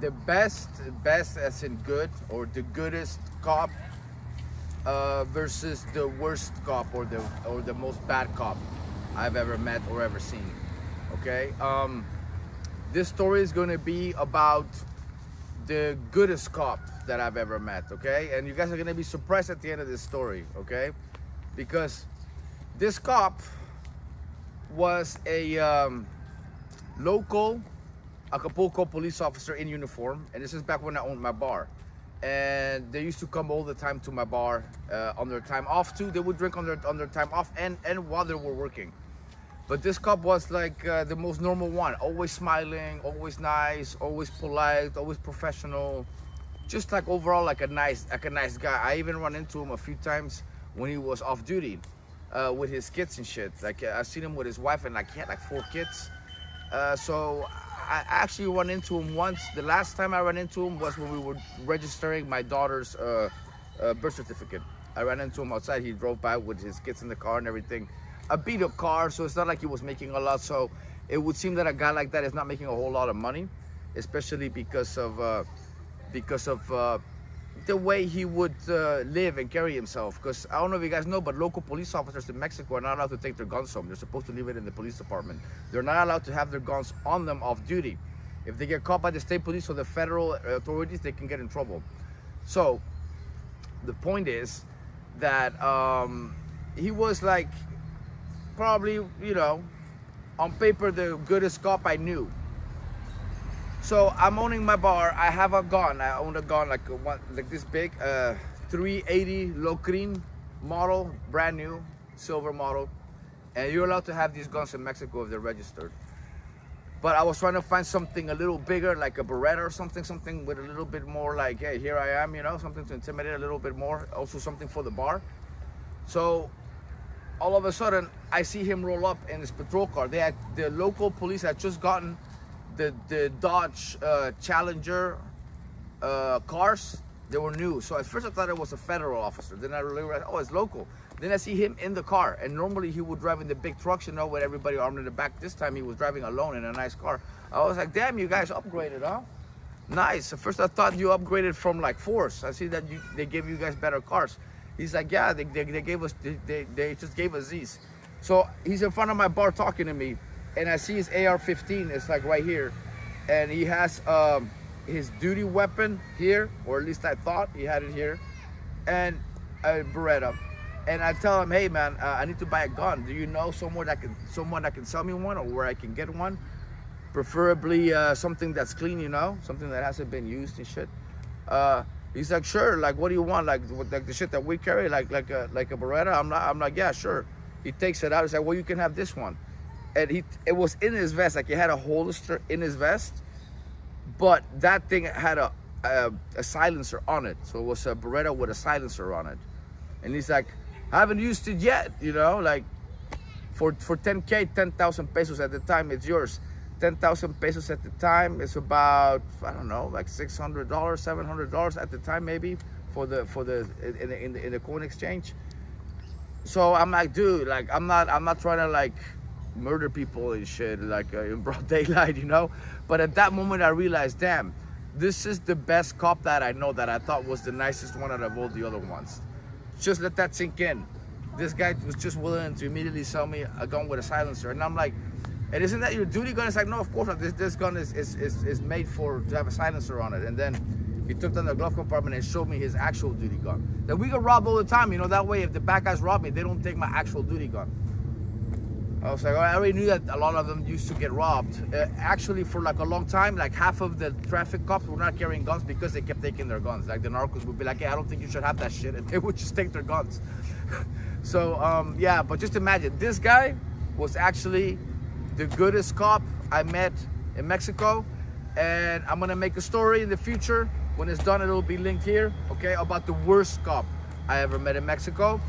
the best as in good, or the goodest cop versus the worst cop, or the most bad cop I've ever met or ever seen. Okay, this story is going to be about the goodest cop that I've ever met. Okay, and you guys are going to be surprised at the end of this story. Okay, because this cop was a local Acapulco police officer in uniform, and this is back when I owned my bar. And they used to come all the time to my bar on their time off too. They would drink on their time off and while they were working. But this cop was like the most normal one, always smiling, always nice, always polite, always professional, just like overall like a nice guy. I even run into him a few times when he was off duty with his kids and shit. Like I've seen him with his wife, and like he had like 4 kids. So I actually run into him once. The last time I ran into him was when we were registering my daughter's birth certificate. I ran into him outside. He drove by with his kids in the car and everything. A beat up car, so it's not like he was making a lot. So it would seem that a guy like that is not making a whole lot of money, especially because of the way he would live and carry himself. Because I don't know if you guys know, but local police officers in Mexico are not allowed to take their guns home. They're supposed to leave it in the police department. They're not allowed to have their guns on them off duty. If they get caught by the state police or the federal authorities, they can get in trouble. So the point is that he was like probably, you know, on paper the goodest cop I knew. So I'm owning my bar. I have a gun. I own a gun like this big, 380 Locrin model, brand new, silver model. And you're allowed to have these guns in Mexico if they're registered. But I was trying to find something a little bigger, like a Beretta or something with a little bit more like, hey, here I am, you know, something to intimidate a little bit more. Also something for the bar. So all of a sudden, I see him roll up in his patrol car. The local police had just gotten the Dodge Challenger cars. They were new. So at first I thought it was a federal officer. Then I realized, oh, it's local. Then I see him in the car. And normally he would drive in the big trucks, you know, with everybody armed in the back. This time he was driving alone in a nice car. I was like, damn, you guys upgraded, huh? Nice. At first I thought you upgraded from like Force. I see that they gave you guys better cars. He's like, yeah, they just gave us these. So he's in front of my bar talking to me. And I see his AR-15, it's like right here. And he has his duty weapon here, or at least I thought he had it here, and a Beretta. And I tell him, hey man, I need to buy a gun. Do you know someone that can sell me one, or where I can get one? Preferably something that's clean, you know, something that hasn't been used and shit. He's like, sure, like what do you want? Like the shit that we carry, like a Beretta? I'm like, yeah, sure. He takes it out, he's like, well, you can have this one. And it was in his vest, like he had a holster in his vest, but that thing had a silencer on it. So it was a Beretta with a silencer on it. And he's like, I haven't used it yet, you know, like for 10K, 10,000 pesos at the time, it's yours. 10,000 pesos at the time is about, I don't know, like $600, $700 at the time, maybe in the coin exchange. So I'm like, dude, like I'm not trying to like murder people and shit like in broad daylight, you know. But at that moment I realized, damn, this is the best cop that I know, that I thought was the nicest one out of all the other ones. Just let that sink in. This guy was just willing to immediately sell me a gun with a silencer. And I'm like, and isn't that your duty gun? It's like, no, of course not. This gun is made to have a silencer on it. And then he took down the glove compartment and showed me his actual duty gun that we get robbed all the time, you know. That way if the bad guys rob me, they don't take my actual duty gun. I was like, I already knew that a lot of them used to get robbed. Actually, for like a long time, like half of the traffic cops were not carrying guns because they kept taking their guns. Like the narcos would be like, hey, I don't think you should have that shit. And they would just take their guns. So, yeah, but just imagine, this guy was actually the goodest cop I met in Mexico. And I'm going to make a story in the future. When it's done, it'll be linked here, okay, about the worst cop I ever met in Mexico.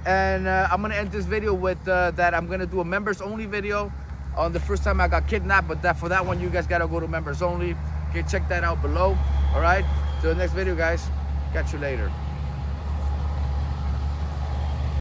And I'm gonna end this video with that I'm gonna do a members only video on the first time I got kidnapped, but for that one you guys gotta go to members only. Okay, check that out below. All right, till the next video, guys. Catch you later.